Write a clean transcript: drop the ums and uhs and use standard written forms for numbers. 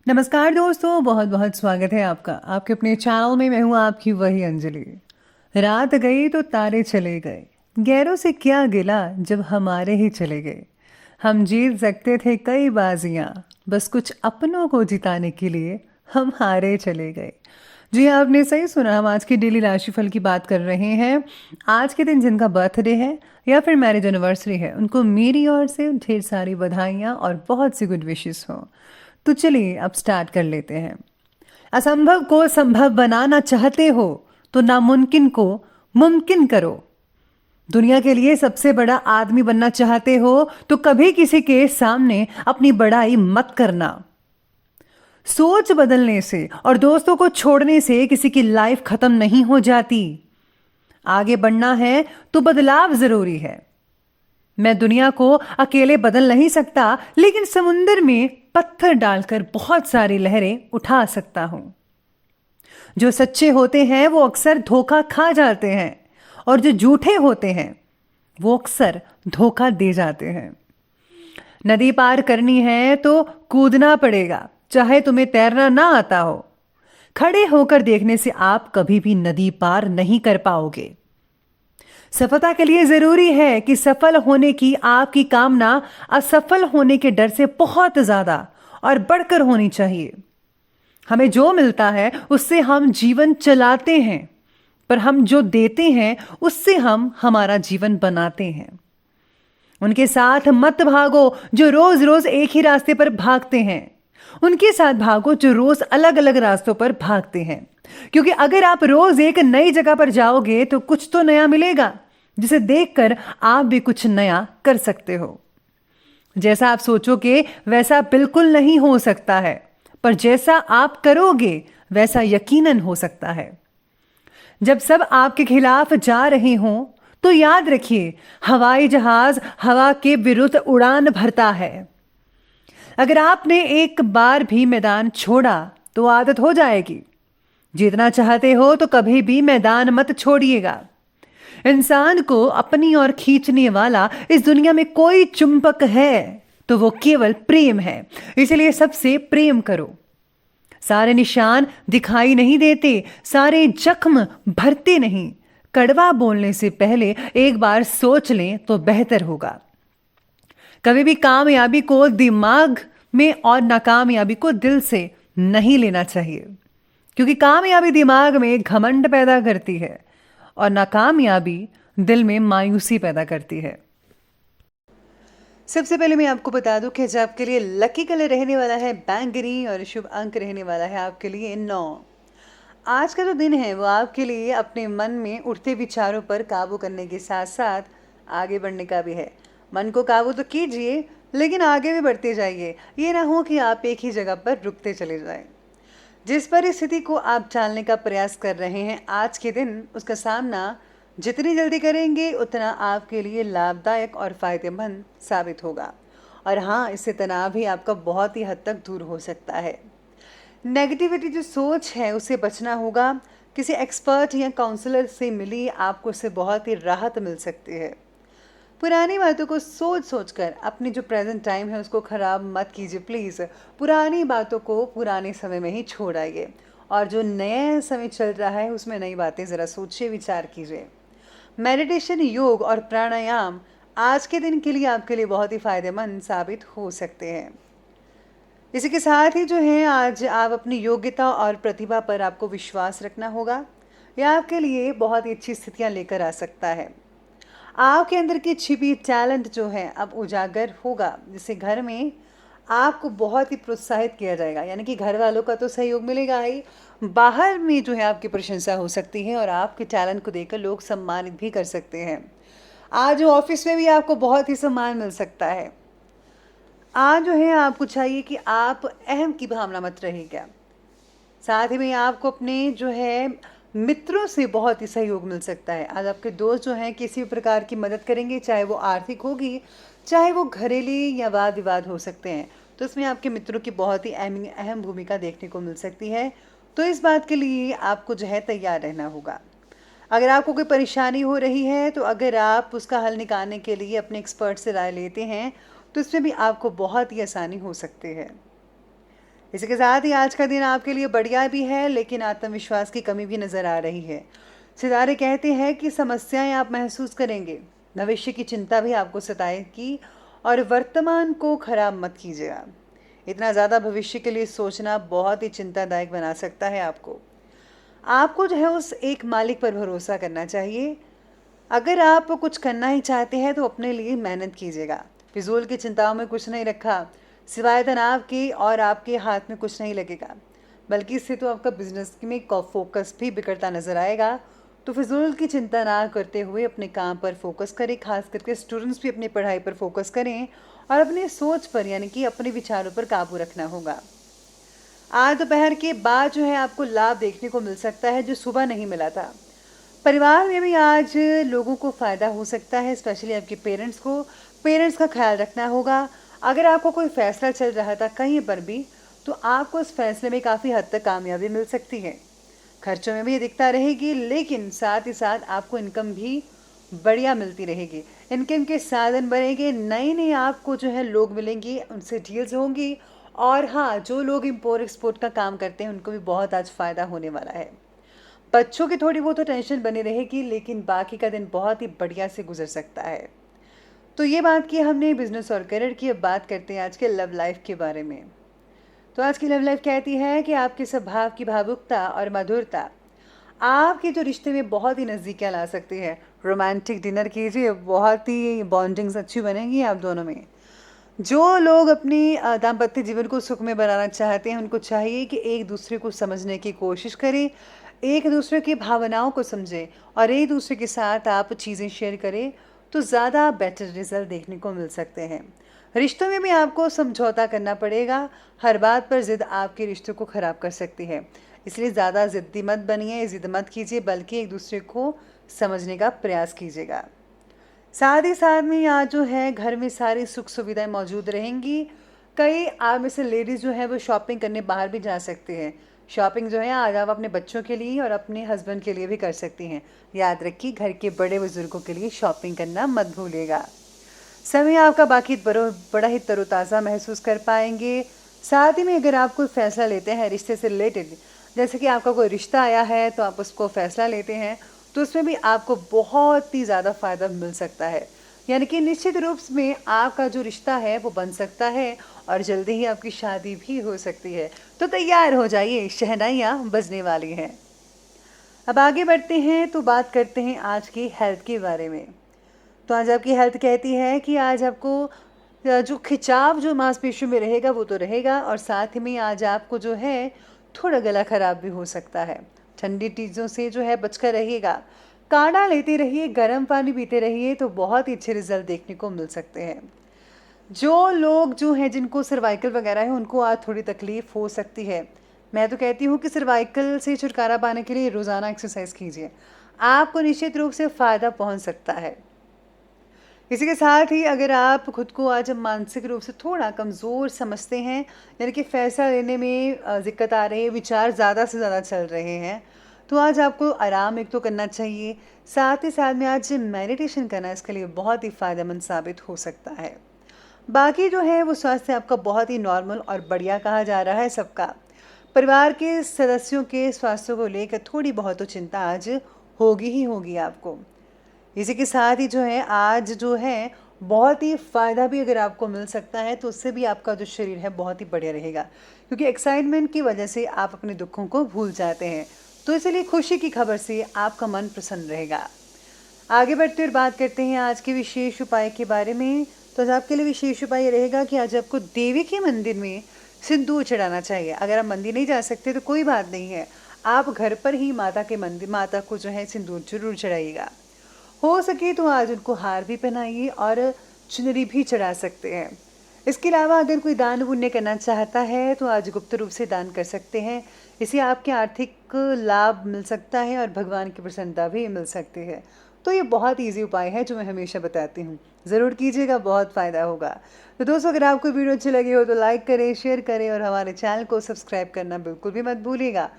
नमस्कार दोस्तों, बहुत बहुत स्वागत है आपका आपके अपने चैनल में। मैं हूँ आपकी वही अंजलि। रात गई तो तारे चले गए, गैरों से क्या गिला जब हमारे ही चले गए। हम जीत सकते थे कई बाजियां, बस कुछ अपनों को जिताने के लिए हम हारे चले गए। जी हाँ, आपने सही सुना। हम आज की डेली राशिफल की बात कर रहे हैं। आज के दिन जिनका बर्थडे है या फिर मैरिज एनिवर्सरी है, उनको मेरी ओर से ढेर सारी बधाइयाँ और बहुत सी गुड विशेस हों। तो चलिए अब स्टार्ट कर लेते हैं। असंभव को संभव बनाना चाहते हो तो नामुमकिन को मुमकिन करो। दुनिया के लिए सबसे बड़ा आदमी बनना चाहते हो तो कभी किसी के सामने अपनी बड़ाई मत करना। सोच बदलने से और दोस्तों को छोड़ने से किसी की लाइफ खत्म नहीं हो जाती। आगे बढ़ना है तो बदलाव जरूरी है। मैं दुनिया को अकेले बदल नहीं सकता, लेकिन समुंदर में पत्थर डालकर बहुत सारी लहरें उठा सकता हूं। जो सच्चे होते हैं वो अक्सर धोखा खा जाते हैं, और जो झूठे होते हैं वो अक्सर धोखा दे जाते हैं। नदी पार करनी है तो कूदना पड़ेगा, चाहे तुम्हें तैरना ना आता हो। खड़े होकर देखने से आप कभी भी नदी पार नहीं कर पाओगे। सफलता के लिए जरूरी है कि सफल होने की आपकी कामना असफल होने के डर से बहुत ज्यादा और बढ़कर होनी चाहिए। हमें जो मिलता है उससे हम जीवन चलाते हैं, पर हम जो देते हैं उससे हम हमारा जीवन बनाते हैं। उनके साथ मत भागो जो रोज रोज एक ही रास्ते पर भागते हैं। उनके साथ भागो जो रोज अलग अलग रास्तों पर भागते हैं, क्योंकि अगर आप रोज एक नई जगह पर जाओगे तो कुछ तो नया मिलेगा, जिसे देखकर आप भी कुछ नया कर सकते हो। जैसा आप सोचोगे वैसा बिल्कुल नहीं हो सकता है, पर जैसा आप करोगे वैसा यकीनन हो सकता है। जब सब आपके खिलाफ जा रहे हों तो याद रखिए, हवाई जहाज हवा के विरुद्ध उड़ान भरता है। अगर आपने एक बार भी मैदान छोड़ा तो आदत हो जाएगी। जीतना चाहते हो तो कभी भी मैदान मत छोड़िएगा। इंसान को अपनी ओर खींचने वाला इस दुनिया में कोई चुंबक है तो वो केवल प्रेम है, इसलिए सबसे प्रेम करो। सारे निशान दिखाई नहीं देते, सारे जख्म भरते नहीं। कड़वा बोलने से पहले एक बार सोच लें तो बेहतर होगा। कभी भी कामयाबी को दिमाग में और नाकामयाबी को दिल से नहीं लेना चाहिए, क्योंकि कामयाबी दिमाग में घमंड पैदा करती है और नाकामयाबी दिल में मायूसी पैदा करती है। सबसे पहले मैं आपको बता दूं कि आज आपके लिए लकी कलर रहने वाला है बैंगनी और शुभ अंक रहने वाला है आपके लिए 9। आज का जो दिन है वो आपके लिए अपने मन में उठते विचारों पर काबू करने के साथ साथ आगे बढ़ने का भी है। मन को काबू तो कीजिए, लेकिन आगे भी बढ़ते जाइए। ये ना हो कि आप एक ही जगह पर रुकते चले जाएं। जिस परिस्थिति को आप टालने का प्रयास कर रहे हैं आज के दिन, उसका सामना जितनी जल्दी करेंगे उतना आपके लिए लाभदायक और फायदेमंद साबित होगा। और हाँ, इससे तनाव भी आपका बहुत ही हद तक दूर हो सकता है। नेगेटिविटी जो सोच है उससे बचना होगा। किसी एक्सपर्ट या काउंसलर से मिली, आपको इससे बहुत ही राहत मिल सकती है। पुरानी बातों को सोच सोचकर अपनी जो प्रेजेंट टाइम है उसको ख़राब मत कीजिए प्लीज़। पुरानी बातों को पुराने समय में ही छोड़ आइए, और जो नया समय चल रहा है उसमें नई बातें ज़रा सोचिए, विचार कीजिए। मेडिटेशन, योग और प्राणायाम आज के दिन के लिए आपके लिए बहुत ही फायदेमंद साबित हो सकते हैं। इसी के साथ ही जो है, आज आप अपनी योग्यता और प्रतिभा पर आपको विश्वास रखना होगा। यह आपके लिए बहुत ही अच्छी स्थितियां लेकर आ सकता है। आपके अंदर की छिपी टैलेंट जो है अब उजागर होगा, जिससे घर में आपको बहुत ही प्रोत्साहित किया जाएगा। यानी कि घर वालों का तो सहयोग मिलेगा ही, बाहर में जो है आपकी प्रशंसा हो सकती है और आपके टैलेंट को देखकर लोग सम्मानित भी कर सकते हैं। आज ऑफिस में भी आपको बहुत ही सम्मान मिल सकता है। आज जो है आपको चाहिए कि आप अहम की भावना मत रहिएगा। साथ ही में आपको अपने जो है मित्रों से बहुत ही सहयोग मिल सकता है। आज आपके दोस्त जो हैं किसी भी प्रकार की मदद करेंगे, चाहे वो आर्थिक होगी, चाहे वो घरेलू या वाद विवाद हो सकते हैं, तो इसमें आपके मित्रों की बहुत ही अहम भूमिका देखने को मिल सकती है। तो इस बात के लिए आपको जो है तैयार रहना होगा। अगर आपको कोई परेशानी हो रही है तो अगर आप उसका हल निकालने के लिए अपने एक्सपर्ट से राय लेते हैं तो इसमें भी आपको बहुत ही आसानी हो सकती है। इसी के साथ ही आज का दिन आपके लिए बढ़िया भी है, लेकिन आत्मविश्वास की कमी भी नज़र आ रही है। सितारे कहते हैं कि समस्याएं आप महसूस करेंगे, भविष्य की चिंता भी आपको सताएगी और वर्तमान को खराब मत कीजिएगा। इतना ज़्यादा भविष्य के लिए सोचना बहुत ही चिंतादायक बना सकता है आपको। आपको जो है उस एक मालिक पर भरोसा करना चाहिए। अगर आप कुछ करना ही चाहते हैं तो अपने लिए मेहनत कीजिएगा। फिजूल की चिंताओं में कुछ नहीं रखा, सिवाय तनाव के, और आपके हाथ में कुछ नहीं लगेगा, बल्कि इससे तो आपका बिजनेस में फोकस भी बिगड़ता नजर आएगा। तो फिजूल की चिंता ना करते हुए अपने काम पर फोकस करें। खास करके स्टूडेंट्स भी अपनी पढ़ाई पर फोकस करें और अपनी सोच पर यानी कि अपने विचारों पर काबू रखना होगा। आज दोपहर के बाद जो है आपको लाभ देखने को मिल सकता है जो सुबह नहीं मिला था। परिवार में भी आज लोगों को फ़ायदा हो सकता है, स्पेशली आपके पेरेंट्स का ख्याल रखना होगा। अगर आपको कोई फ़ैसला चल रहा था कहीं पर भी, तो आपको उस फैसले में काफ़ी हद तक कामयाबी मिल सकती है। खर्चों में भी दिखता रहेगी, लेकिन साथ ही साथ आपको इनकम भी बढ़िया मिलती रहेगी। इनकम के साधन बढ़ेंगे, नए नए आपको जो है लोग मिलेंगे, उनसे डील्स होंगी। और हाँ, जो लोग इम्पोर्ट एक्सपोर्ट का काम करते हैं उनको भी बहुत आज फ़ायदा होने वाला है। बच्चों की थोड़ी बहुत तो टेंशन बनी रहेगी, लेकिन बाकी का दिन बहुत ही बढ़िया से गुजर सकता है। तो ये बात की हमने बिजनेस और करियर की। अब बात करते हैं आज के लव लाइफ के बारे में। तो आज की लव लाइफ कहती है कि आपके स्वभाव की भावुकता और मधुरता आपके जो रिश्ते में बहुत ही नज़दीकियाँ ला सकती है। रोमांटिक डिनर कीजिए, बहुत ही बॉन्डिंग्स अच्छी बनेंगी आप दोनों में। जो लोग अपनी दाम्पत्य जीवन को सुख में बनाना चाहते हैं, उनको चाहिए कि एक दूसरे को समझने की कोशिश करें, एक दूसरे की भावनाओं को समझें और एक दूसरे के साथ आप चीज़ें शेयर करें, तो ज़्यादा बेटर रिजल्ट देखने को मिल सकते हैं। रिश्तों में भी आपको समझौता करना पड़ेगा। हर बात पर ज़िद आपके रिश्तों को ख़राब कर सकती है, इसलिए ज़्यादा ज़िद्दी मत बनिए, ज़िद मत कीजिए, बल्कि एक दूसरे को समझने का प्रयास कीजिएगा। साथ ही साथ में यहाँ जो है घर में सारी सुख सुविधाएं मौजूद रहेंगी। कई आप में से लेडीज़ जो है वो शॉपिंग करने बाहर भी जा सकते हैं। शॉपिंग जो है आज आप अपने बच्चों के लिए और अपने हस्बैंड के लिए भी कर सकती हैं। याद रखिए, घर के बड़े बुजुर्गों के लिए शॉपिंग करना मत भूलिएगा। समय आपका बाकी बड़ा ही तरोताज़ा महसूस कर पाएंगे। साथ ही में अगर आप कोई फैसला लेते हैं रिश्ते से रिलेटेड, जैसे कि आपका कोई रिश्ता आया है तो आप उसको फैसला लेते हैं, तो उसमें भी आपको बहुत ही ज़्यादा फ़ायदा मिल सकता है। यानी कि निश्चित रूप में आपका जो रिश्ता है वो बन सकता है और जल्दी ही आपकी शादी भी हो सकती है। तो तैयार हो जाइए, शहनाइयाँ बजने वाली हैं। अब आगे बढ़ते हैं तो बात करते हैं आज की हेल्थ के बारे में। तो आज आपकी हेल्थ कहती है कि आज आपको जो खिंचाव जो मांसपेशियों में रहेगा वो तो रहेगा, और साथ ही में आज आपको जो है थोड़ा गला खराब भी हो सकता है। ठंडी चीज़ों से जो है बचकर रहिएगा। काढ़ा लेते रहिए, गर्म पानी पीते रहिए, तो बहुत ही अच्छे रिजल्ट देखने को मिल सकते हैं। जो लोग जो हैं जिनको सर्वाइकल वगैरह है, उनको आज थोड़ी तकलीफ हो सकती है। मैं तो कहती हूँ कि सर्वाइकल से छुटकारा पाने के लिए रोज़ाना एक्सरसाइज कीजिए, आपको निश्चित रूप से फ़ायदा पहुँच सकता है। इसी के साथ ही अगर आप खुद को आज मानसिक रूप से थोड़ा कमज़ोर समझते हैं, यानी कि फ़ैसला लेने में दिक्कत आ रही है, विचार ज़्यादा से ज़्यादा चल रहे हैं, तो आज आपको आराम एक तो करना चाहिए। साथ ही साथ में आज मेडिटेशन करना इसके लिए बहुत ही फ़ायदेमंद साबित हो सकता है। बाकी जो है वो स्वास्थ्य आपका बहुत ही नॉर्मल और बढ़िया कहा जा रहा है सबका। परिवार के सदस्यों के स्वास्थ्य को लेकर थोड़ी बहुत तो चिंता आज होगी ही होगी आपको। इसी के साथ ही जो है आज जो है बहुत ही फ़ायदा भी अगर आपको मिल सकता है, तो उससे भी आपका जो शरीर है बहुत ही बढ़िया रहेगा, क्योंकि एक्साइटमेंट की वजह से आप अपने दुखों को भूल जाते हैं। तो इसलिए खुशी की खबर से आपका मन प्रसन्न रहेगा। आगे बढ़ते हुए बात करते हैं आज के विशेष उपाय के बारे में। तो आज आपके लिए विशेष उपाय रहेगा कि आज आपको देवी के मंदिर में सिंदूर चढ़ाना चाहिए। अगर आप मंदिर नहीं जा सकते तो कोई बात नहीं है, आप घर पर ही माता को जो है सिंदूर जरूर चढ़ाइएगा। हो सके तो आज उनको हार भी पहनाइए और चुनरी भी चढ़ा सकते हैं। इसके अलावा अगर कोई दान पुण्य करना चाहता है तो आज गुप्त रूप से दान कर सकते हैं। इससे आपके आर्थिक लाभ मिल सकता है और भगवान की प्रसन्नता भी मिल सकती है। तो ये बहुत ईजी उपाय है जो मैं हमेशा बताती हूँ, ज़रूर कीजिएगा, बहुत फ़ायदा होगा। तो दोस्तों, अगर आपको वीडियो अच्छी लगी हो तो लाइक करें, शेयर करें और हमारे चैनल को सब्सक्राइब करना बिल्कुल भी मत भूलिएगा।